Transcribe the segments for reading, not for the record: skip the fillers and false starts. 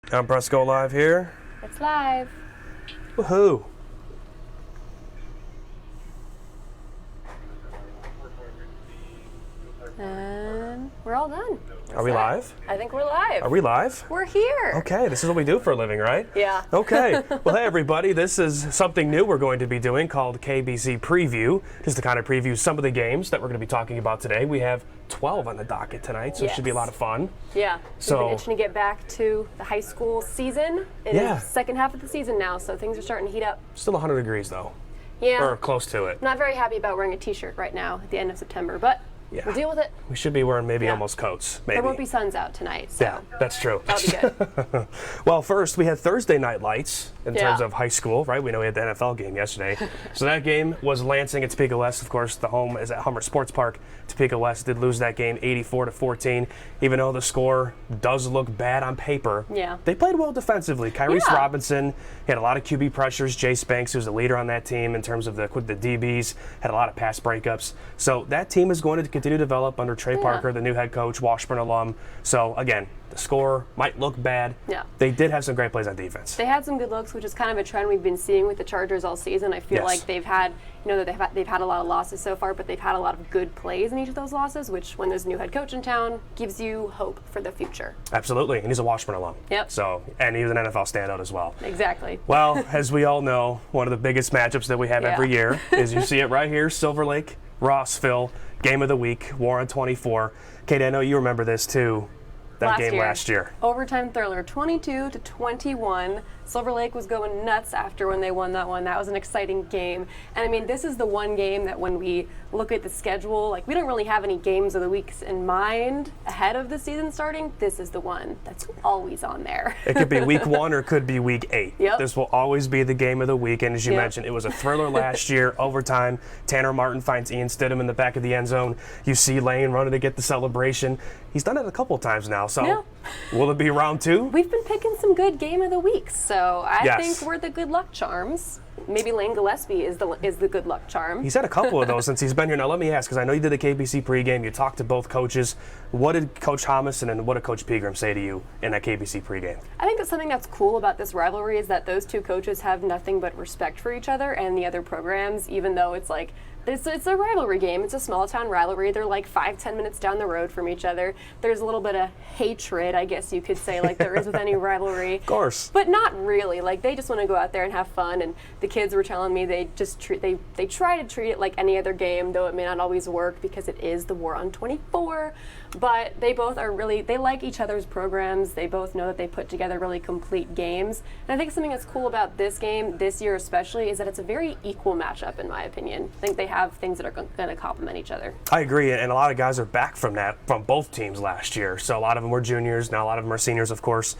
I'm Press Go Live here. It's live. Woohoo! And we're all done. Are we live? I think we're live. Are we live? We're here. Okay, this is what we do for a living, right? Yeah. Okay. Well, hey, everybody. This is something new we're going to be doing called KBC Preview, just to kind of preview some of the games that we're going to be talking about today. We have 12 on the docket tonight, so it should be a lot of fun. Yeah. So, we've been itching to get back to the high school season. It is the second half of the season now, so things are starting to heat up. Still 100 degrees, though. Yeah. Or close to it. Not very happy about wearing a t-shirt right now at the end of September, but we'll deal with it. We should be wearing maybe almost coats. Maybe. There won't be suns out tonight, so yeah, that's true. that'll be good. Well, first we had Thursday night lights in terms of high school, right? We know we had the NFL game yesterday. So that game was Lansing at Topeka West. Of course, the home is at Hummer Sports Park. Topeka West did lose that game 84-14. Even though the score does look bad on paper, they played well defensively. Kyrese Robinson had a lot of QB pressures. Jay Spanks, who's the leader on that team in terms of the DBs, had a lot of pass breakups. So that team is going to continue to develop under Trey Parker, the new head coach, Washburn alum. So again, the score might look bad. Yeah. They did have some great plays on defense. They had some good looks, which is kind of a trend we've been seeing with the Chargers all season. I feel like they've had, they've had a lot of losses so far, but they've had a lot of good plays in each of those losses, which when there's a new head coach in town, gives you hope for the future. Absolutely, and he's a Washburn alum. Yep. So, and he was an NFL standout as well. Exactly. Well, as we all know, one of the biggest matchups that we have every year is, you see it right here, Silver Lake, Rossville, game of the week, War on 24. Kate, I know you remember this too. That game last year. Overtime thriller, 22-21. Silver Lake was going nuts after when they won that one. That was an exciting game. And I mean, this is the one game that when we look at the schedule, like we don't really have any games of the weeks in mind ahead of the season starting. This is the one that's always on there. It could be week 1 or it could be week 8. Yep. This will always be the game of the week. And as you mentioned, it was a thriller last year, overtime. Tanner Martin finds Ian Stidham in the back of the end zone. You see Lane running to get the celebration. He's done it a couple times now. So will it be round 2? We've been picking some good game of the weeks. So I think we're the good luck charms. Maybe Lane Gillespie is the good luck charm. He's had a couple of those since he's been here. Now let me ask, because I know you did the KBC pregame, you talked to both coaches. What did Coach Thomason and what did Coach Pegram say to you in that KBC pregame? I think that something that's cool about this rivalry is that those two coaches have nothing but respect for each other and the other programs, even though it's like, it's a rivalry game. It's a small town rivalry. They're like 5-10 minutes down the road from each other. There's a little bit of hatred, I guess you could say, like there is with any rivalry. Of course. But not really. Like they just want to go out there and have fun. And the kids were telling me they just they try to treat it like any other game, though it may not always work because it is the War on 24. But they both are they like each other's programs. They both know that they put together really complete games. And I think something that's cool about this game, this year especially, is that it's a very equal matchup, in my opinion. I think they have things that are going to complement each other. I agree, and a lot of guys are back from both teams last year. So a lot of them were juniors, now a lot of them are seniors, of course.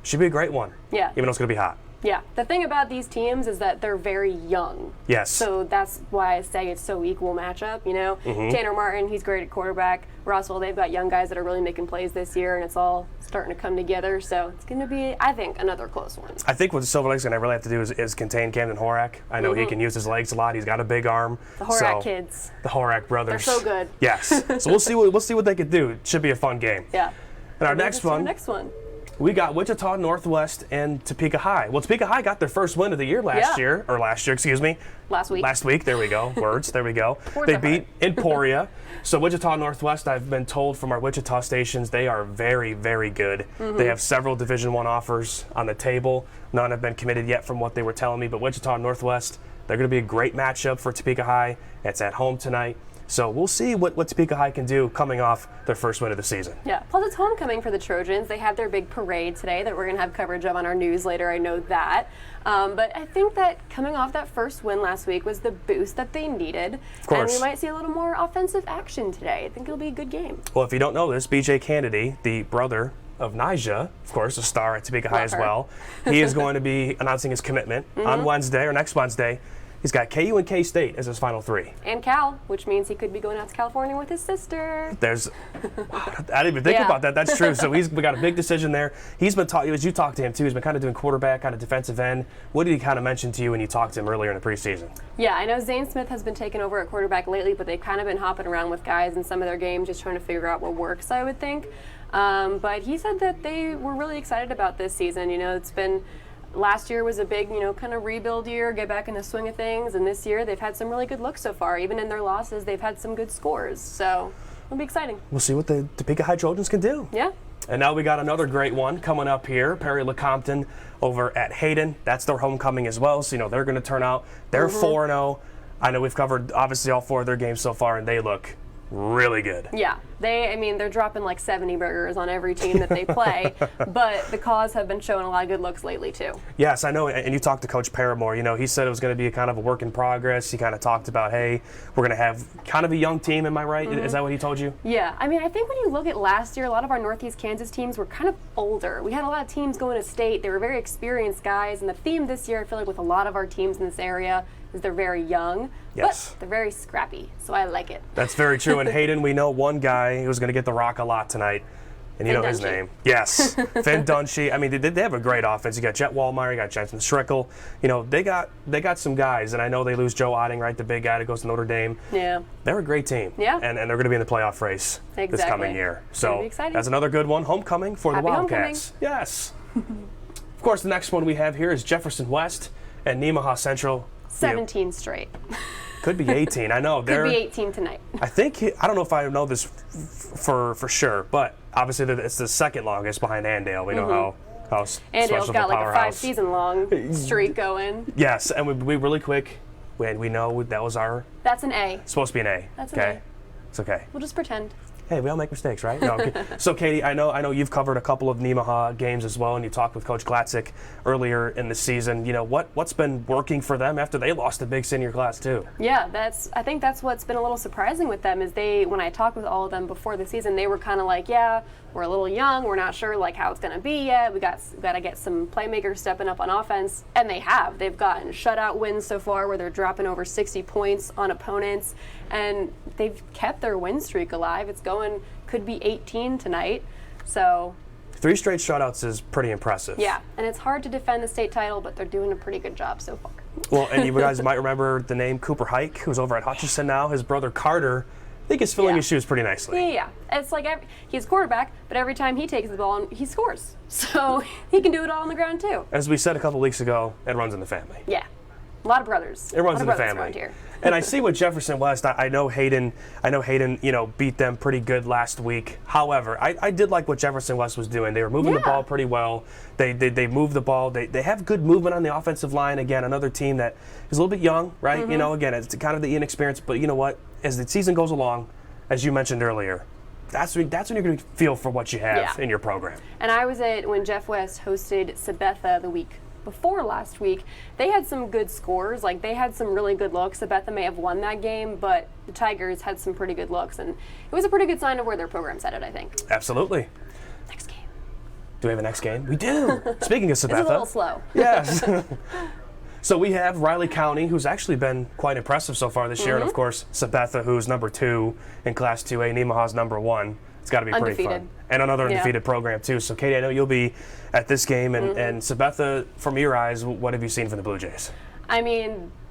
Should be a great one. Yeah. Even though it's going to be hot. Yeah. The thing about these teams is that they're very young. Yes. So that's why I say it's so equal matchup, you know? Tanner Martin, he's great at quarterback. Rossville, they've got young guys that are really making plays this year, and it's all starting to come together. So it's going to be, I think, another close one. I think what the Silver Lake's going to really have to do is contain Camden Horak. I know he can use his legs a lot. He's got a big arm. The Horak kids. The Horak brothers. They're so good. Yes. So we'll see what they can do. It should be a fun game. Yeah. And our next one. We got Wichita Northwest and Topeka High. Well, Topeka High got their first win of the year last year, excuse me. Last week. Last week, there we go. Words, there we go. They beat Emporia. So Wichita Northwest, I've been told from our Wichita stations, they are very, very good. They have several Division I offers on the table. None have been committed yet from what they were telling me, but Wichita Northwest, they're going to be a great matchup for Topeka High. It's at home tonight. So we'll see what Topeka High can do coming off their first win of the season. Yeah, plus it's homecoming for the Trojans. They had their big parade today that we're going to have coverage of on our news later, I know that. But I think that coming off that first win last week was the boost that they needed. Of course. And we might see a little more offensive action today. I think it'll be a good game. Well, if you don't know this, BJ Kennedy, the brother of Nija, of course, a star at Topeka High as well, he is going to be announcing his commitment on Wednesday or next Wednesday. He's got KU and K-State as his final 3. And Cal, which means he could be going out to California with his sister. I didn't even think about that. That's true. So we got a big decision there. He's been talking, as you talked to him too, he's been kind of doing quarterback, kind of defensive end. What did he kind of mention to you when you talked to him earlier in the preseason? Yeah, I know Zane Smith has been taking over at quarterback lately, but they've kind of been hopping around with guys in some of their games just trying to figure out what works, I would think. But he said that they were really excited about this season. It's been last year was a big, kind of rebuild year, get back in the swing of things, and this year they've had some really good looks so far. Even in their losses, they've had some good scores. So it'll be exciting. We'll see what the Topeka High Trojans can do. Yeah. And now we got another great one coming up here. Perry Lecompton over at Hayden. That's their homecoming as well. So, they're going to turn out. They're 4-0. I know we've covered, obviously, all 4 of their games so far, and they look really good. Yeah. They're dropping like 70 burgers on every team that they play, but the Cause have been showing a lot of good looks lately, too. Yes, I know. And you talked to Coach Paramore. He said it was going to be a kind of a work in progress. He kind of talked about, hey, we're going to have kind of a young team. Am I right? Is that what he told you? Yeah. I think when you look at last year, a lot of our Northeast Kansas teams were kind of older. We had a lot of teams going to state. They were very experienced guys. And the theme this year, I feel like with a lot of our teams in this area, is they're very young, but they're very scrappy, so I like it. That's very true. And Hayden, we know one guy who's going to get the rock a lot tonight, and you know his name. Yes, Finn Dunshee. They have a great offense. You got Jet Wallmeyer, you got Jensen Strickle. They got some guys, and I know they lose Joe Otting, right, the big guy that goes to Notre Dame. Yeah. They're a great team. Yeah. And they're going to be in the playoff race this coming year. So that's another good one. Homecoming for the Wildcats. Homecoming. Yes. Of course, the next one we have here is Jefferson West and Nemaha Central. 17 straight. Could be 18. I know. Could be 18 tonight. I think, I don't know if I know this for sure, but obviously it's the second longest behind Andale. We know how Andale's got like a 5-season-long streak going. Yes, and we really quick, we know that was That's an A. Supposed to be an A. That's an A. It's okay. We'll just pretend. Hey, we all make mistakes, right? No, so, Katie, I know you've covered a couple of Nemaha games as well, and you talked with Coach Glatzik earlier in the season. What's been working for them after they lost a big senior class too? Yeah, I think that's what's been a little surprising with them is when I talked with all of them before the season, they were kind of like, yeah, we're a little young, we're not sure like how it's going to be yet. We got to get some playmakers stepping up on offense, and they have. They've gotten shutout wins so far where they're dropping over 60 points on opponents, and they've kept their win streak alive. Could be 18 tonight. So 3 straight shutouts is pretty impressive. Yeah, and it's hard to defend the state title, but they're doing a pretty good job so far. Well, and you guys might remember the name Cooper Hike, who's over at Hutchinson now. His brother Carter, I think, is filling his shoes pretty nicely. Yeah. It's like he's quarterback, but every time he takes the ball, he scores. So he can do it all on the ground too. As we said a couple weeks ago, it runs in the family. Yeah. A lot of brothers. It runs in the family. Around here. And I see with Jefferson West, I know Hayden, beat them pretty good last week. However, I did like what Jefferson West was doing. They were moving the ball pretty well. They moved the ball. They have good movement on the offensive line. Again, another team that is a little bit young, right? Again, it's kind of the inexperience. But you know what? As the season goes along, as you mentioned earlier, that's when you're going to feel for what you have in your program. And I was when Jeff West hosted Sabetha the week before last week. They had some good scores. Like, they had some really good looks. Sabetha may have won that game, but the Tigers had some pretty good looks, and it was a pretty good sign of where their program's headed, I think. Absolutely. Next game. Do we have a next game? We do. Speaking of Sabetha. It's a little slow. Yes. So we have Riley County, who's actually been quite impressive so far this year, and of course Sabetha, who's number 2 in Class 2A. Nemaha's number 1. It's got to be pretty fun. And another undefeated program, too. So, Katie, I know you'll be at this game. And Sabetha, from your eyes, what have you seen from the Blue Jays?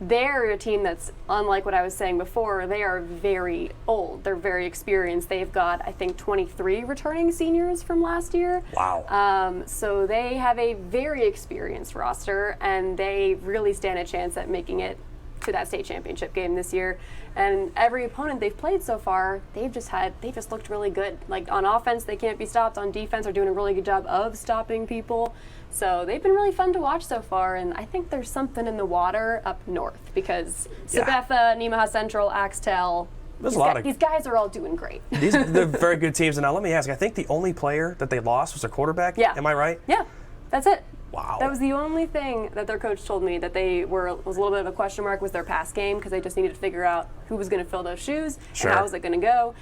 They're a team that's, unlike what I was saying before, they are very old. They're very experienced. They've got, I think, 23 returning seniors from last year. Wow. So they have a very experienced roster, and they really stand a chance at making it to that state championship game this year. And every opponent they've played so far, they just looked really good. Like, on offense, they can't be stopped. On defense, they're doing a really good job of stopping people. So they've been really fun to watch so far, and I think there's something in the water up north because Sabetha, Nemaha Central, Axtell, these guys are all doing great. They're very good teams. And now let me ask, I think the only player that they lost was their quarterback. Yeah. Am I right? Yeah, that's it. Wow. That was the only thing that their coach told me that was a little bit of a question mark was their pass game because they just needed to figure out who was going to fill those shoes and how was it going to go.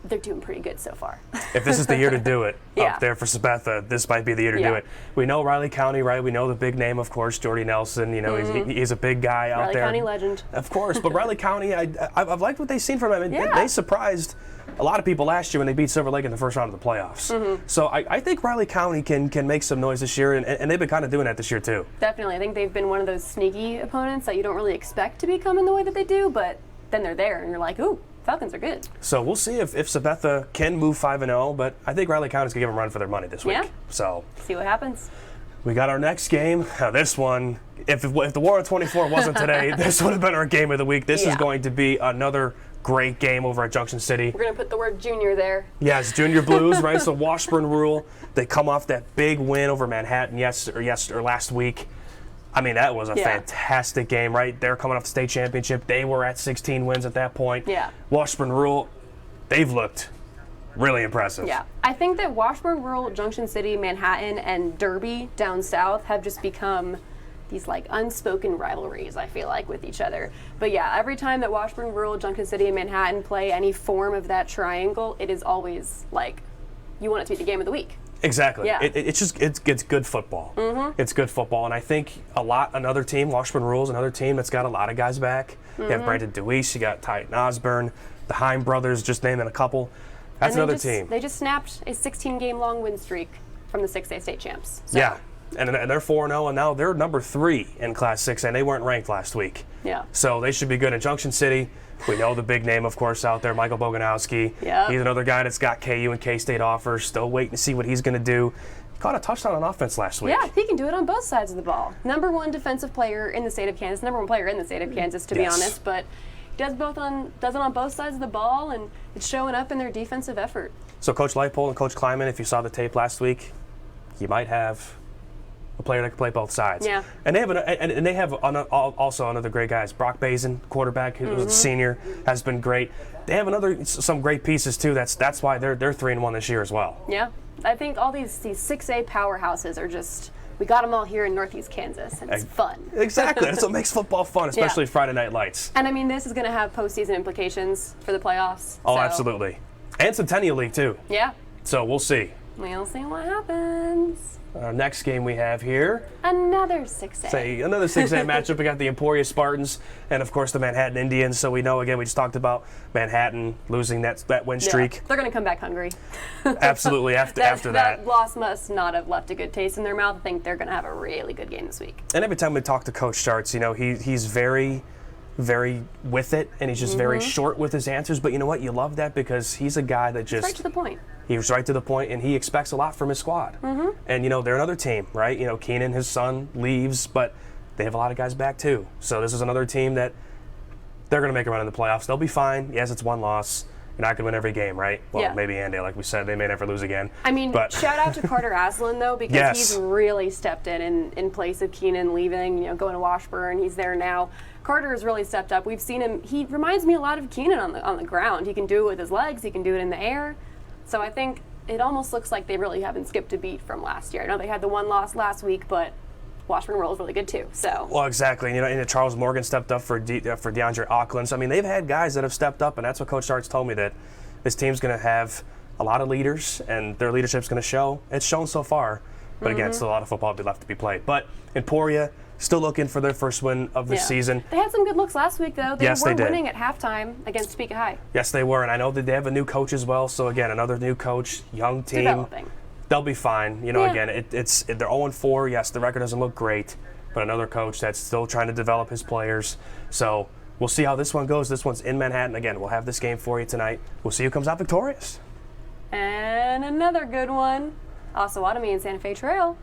They're doing pretty good so far. If this is the year to do it up there for Sabetha, this might be the year to do it. We know Riley County, right? We know the big name, of course, Jordy Nelson. He's a big guy out there. Riley County legend. Of course, but Riley County, I've liked what they've seen from him. They surprised a lot of people last year when they beat Silver Lake in the first round of the playoffs. So I think Riley County can make some noise this year, and they've been kind of doing that this year too. Definitely. I think they've been one of those sneaky opponents that you don't really expect to be coming the way that they do, but then they're there, and you're like, ooh, Falcons are good. So we'll see if Sabetha can move 5-0, but I think Riley County's going to give them a run for their money this week. Yeah. So see what happens. We got our next game. Now this one, if the War on 24 wasn't today, this would have been our game of the week. This is going to be another great game over at Junction City. We're going to put the word junior there. Yes, Junior Blues, right? So Washburn Rural, they come off that big win over Manhattan last week. I mean, that was a fantastic game, right? They're coming off the state championship. They were at 16 wins at that point. Yeah. Washburn Rural, they've looked really impressive. Yeah. I think that Washburn Rural, Junction City, Manhattan, and Derby down south have just become these like unspoken rivalries, I feel like, with each other. But yeah, every time that Washburn Rural, Junction City, and Manhattan play any form of that triangle, it is always like you want it to be the game of the week. Exactly. Yeah. It's good football. Mm-hmm. It's good football, and I think another team, Washburn Rural is another team that's got a lot of guys back. Mm-hmm. You have Brandon Deweese, you got Titan Osborne, the Heim brothers, just naming a couple. That's another team. They just snapped a 16-game long win streak from the 6A state champs. So. Yeah, and they're 4-0, and now they're number 3 in Class 6, and they weren't ranked last week. Yeah. So they should be good in Junction City. We know the big name, of course, out there, Michael Boganowski. Yep. He's another guy that's got KU and K-State offers. Still waiting to see what he's going to do. He caught a touchdown on offense last week. Yeah, he can do it on both sides of the ball. Number 1 defensive player in the state of Kansas, number 1 player in the state of Kansas, to be honest. But he does it on both sides of the ball, and it's showing up in their defensive effort. So Coach Lightpole and Coach Kleiman, if you saw the tape last week, you might have a player that can play both sides. Yeah. And they have also another great guys. Brock Bazin, quarterback, who was a senior, has been great. They have some great pieces too. That's why they're 3-1 this year as well. Yeah, I think all these 6A powerhouses are just, we got them all here in Northeast Kansas, and it's fun. Exactly. That's what makes football fun, especially Friday Night Lights. And I mean, this is going to have postseason implications for the playoffs. Oh, absolutely. And Centennial League too. Yeah. So we'll see. We'll see what happens. Our next game we have here. Another 6A. Another 6A matchup. We got the Emporia Spartans and, of course, the Manhattan Indians. So we know, again, we just talked about Manhattan losing that win streak. Yeah, they're going to come back hungry. Absolutely, after that. That loss must not have left a good taste in their mouth. I think they're going to have a really good game this week. And every time we talk to Coach Starts, he's very, very with it, and he's just very short with his answers. But you know what? You love that because he's a guy that just... Right to the point. He was right to the point, and he expects a lot from his squad. Mm-hmm. And, they're another team, right? Keenan, his son, leaves, but they have a lot of guys back, too. So this is another team that they're going to make a run in the playoffs. They'll be fine. Yes, it's one loss. You're not going to win every game, right? Well, maybe Andy, like we said, they may never lose again. I mean, shout out to Carter Aslan, though, because he's really stepped in place of Keenan leaving, going to Washburn. He's there now. Carter has really stepped up. We've seen him. He reminds me a lot of Keenan on the ground. He can do it with his legs. He can do it in the air. So I think it almost looks like they really haven't skipped a beat from last year. I know they had the one loss last week, but Washburn Rural is really good too. So. Well, exactly. And Charles Morgan stepped up for DeAndre Auckland. So, I mean, they've had guys that have stepped up, and that's what Coach Starts told me, that this team's going to have a lot of leaders, and their leadership's going to show. It's shown so far, but again, still a lot of football left to be played. But Emporia, still looking for their first win of the season. They had some good looks last week, though. They were did. winning at halftime against Topeka High. Yes, they were, and I know that they have a new coach as well. So again, another new coach, young team. Developing. They'll be fine. Again, they're 0-4. Yes, the record doesn't look great, but another coach that's still trying to develop his players. So we'll see how this one goes. This one's in Manhattan. Again, we'll have this game for you tonight. We'll see who comes out victorious. And another good one, Osawatomie and Santa Fe Trail.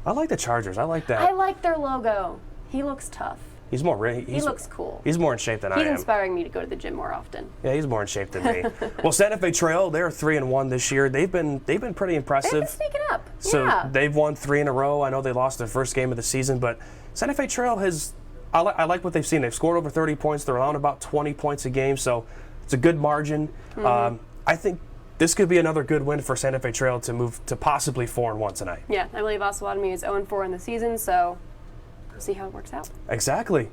I like the Chargers. I like that. I like their logo. He looks tough. He looks cool. He's more in shape than I am. He's inspiring me to go to the gym more often. Yeah, he's more in shape than me. Well, Santa Fe Trail, they're 3-1 this year. They've been pretty impressive. They've been sneaking up. So they've won 3 in a row. I know they lost their first game of the season, but Santa Fe Trail has. I like what they've seen. They've scored over 30 points. They're allowing about 20 points a game, so it's a good margin. I think this could be another good win for Santa Fe Trail to move to possibly 4-1 tonight. Yeah, I believe Osawatomie is 0-4 in the season, so we'll see how it works out. Exactly.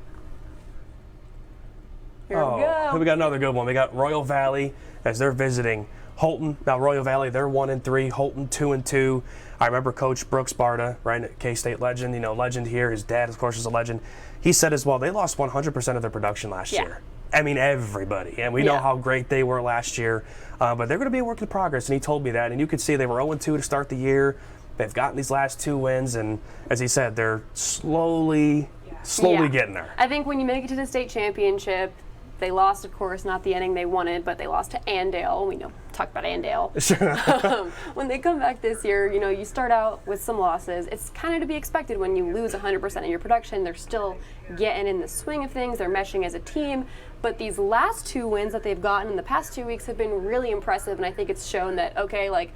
Here we go. We got another good one. We got Royal Valley as they're visiting Holton. Now Royal Valley, they're 1-3. Holton 2-2. I remember Coach Brooks Barta, right, K-State legend. Legend here. His dad, of course, is a legend. He said as well they lost 100% of their production last year. I mean, everybody. And we know how great they were last year. But they're going to be a work in progress, and he told me that. And you could see they were 0-2 to start the year. They've gotten these last 2 wins, and as he said, they're slowly getting there. I think when you make it to the state championship, They lost, of course, not the inning they wanted, but they lost to Andale. We know, talk about Andale. When they come back this year, you know, you start out with some losses. It's kind of to be expected when you lose 100% of your production. They're still getting in the swing of things. They're meshing as a team. But these last 2 wins that they've gotten in the past 2 weeks have been really impressive, and I think it's shown that, okay, like,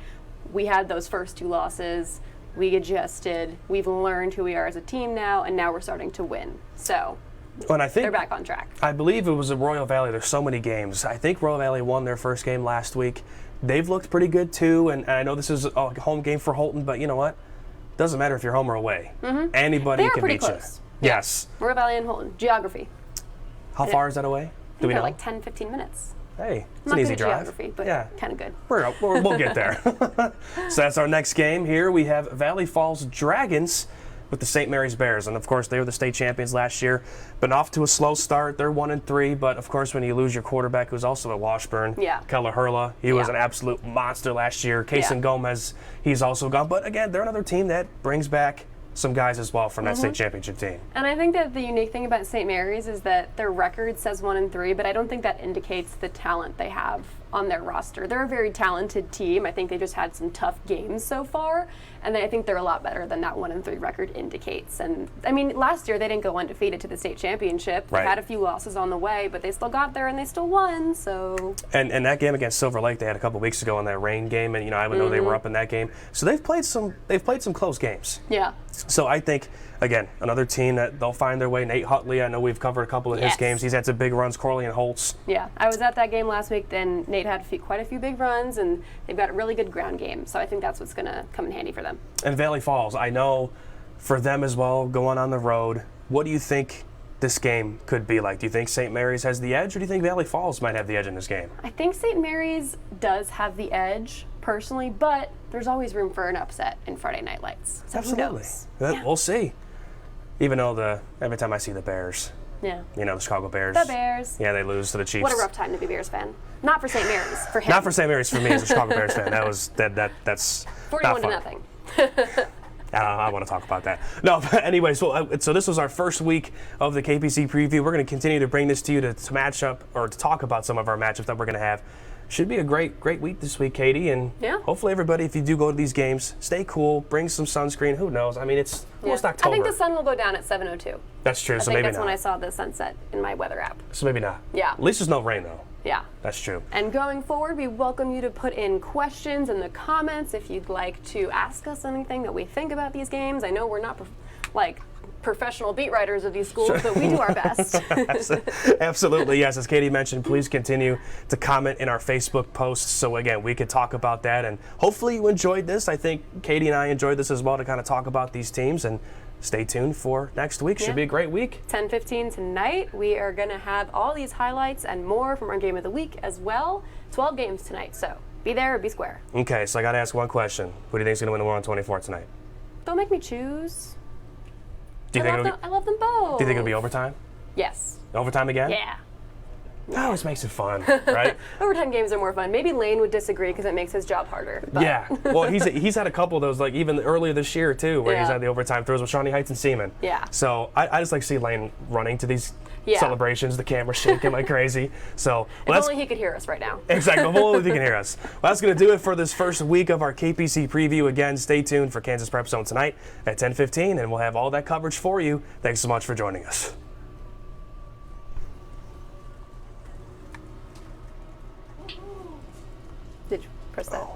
we had those first 2 losses. We adjusted. We've learned who we are as a team now, and now we're starting to win. So and I think they're back on track. I believe it was at Royal Valley. There's so many games. I think Royal Valley won their first game last week. They've looked pretty good too, and I know this is a home game for Holton, but you know what? Doesn't matter if you're home or away. Anybody can beat close. you. Yes. Royal Valley and Holton. Geography. How far is that away? Do we know? Like 10, 15 minutes. Hey, it's Not an easy good at drive. geography, but kind of good. We'll get there. So that's our next game. Here we have Valley Falls Dragons with the St. Mary's Bears, and of course they were the state champions last year. Been off to a slow start. They're 1-3, but of course when you lose your quarterback, who's also at Washburn, Keller Hurla, he was an absolute monster last year. Kason Gomez, he's also gone. But again, they're another team that brings back some guys as well from that state championship team. And I think that the unique thing about St. Mary's is that their record says 1-3, but I don't think that indicates the talent they have on their roster. They're a very talented team. I think they just had some tough games so far, and I think they're a lot better than that 1-3 record indicates. And I mean, last year they didn't go undefeated to the state championship. They had a few losses on the way, but they still got there and they still won. So and that game against Silver Lake they had a couple weeks ago in that rain game, and you know I would know they were up in that game. So they've played some close games. Yeah. So I think, again, another team that they'll find their way. Nate Hutley, I know we've covered a couple of his games. He's had some big runs. Corley and Holtz. Yeah, I was at that game last week. Then Nate had quite a few big runs, and they've got a really good ground game. So I think that's what's going to come in handy for them. And Valley Falls, I know for them as well, going on the road, what do you think this game could be like? Do you think St. Mary's has the edge, or do you think Valley Falls might have the edge in this game? I think St. Mary's does have the edge, personally, but there's always room for an upset in Friday Night Lights. So Absolutely. We'll see. Even though every time I see the Bears, you know, the Chicago Bears. The Bears. Yeah, they lose to the Chiefs. What a rough time to be a Bears fan. Not for St. Mary's, for him. Not for St. Mary's, for me as a Chicago Bears fan. that's 41 to not nothing. I want to talk about that. No, but anyway, so this was our first week of the KPC preview. We're going to continue to bring this to you to match up or to talk about some of our matchups that we're going to have. Should be a great week this week, Katie, and hopefully everybody, if you do go to these games, stay cool, bring some sunscreen. Who knows? I mean, it's almost October. I think the sun will go down at 7:02. That's true. So maybe that's when I saw the sunset in my weather app. So maybe not. Yeah. At least there's no rain though. Yeah. That's true. And going forward, we welcome you to put in questions in the comments if you'd like to ask us anything that we think about these games. I know we're not professional beat writers of these schools, but we do our best. Absolutely, yes. As Katie mentioned, please continue to comment in our Facebook posts so, again, we could talk about that. And hopefully you enjoyed this. I think Katie and I enjoyed this as well to kind of talk about these teams. And stay tuned for next week. Should be a great week. 10:15 tonight. We are going to have all these highlights and more from our game of the week as well. 12 games tonight, so be there or be square. Okay, so I got to ask one question. Who do you think is going to win the War on 24 tonight? Don't make me choose. I love them both. Do you think it'll be overtime? Yes. Overtime again? Yeah. That always makes it fun, right? Overtime games are more fun. Maybe Lane would disagree because it makes his job harder. But. Yeah. Well, he's had a couple of those, like even earlier this year too, where he's had the overtime throws with Shawnee Heights and Seaman. Yeah. So I just like to see Lane running to these celebrations, the camera shaking like crazy. So if only he could hear us right now. Exactly. If only he can hear us. Well, that's going to do it for this first week of our KPC preview. Again, stay tuned for Kansas Prep Zone tonight at 10:15, and we'll have all that coverage for you. Thanks so much for joining us. Did you press that?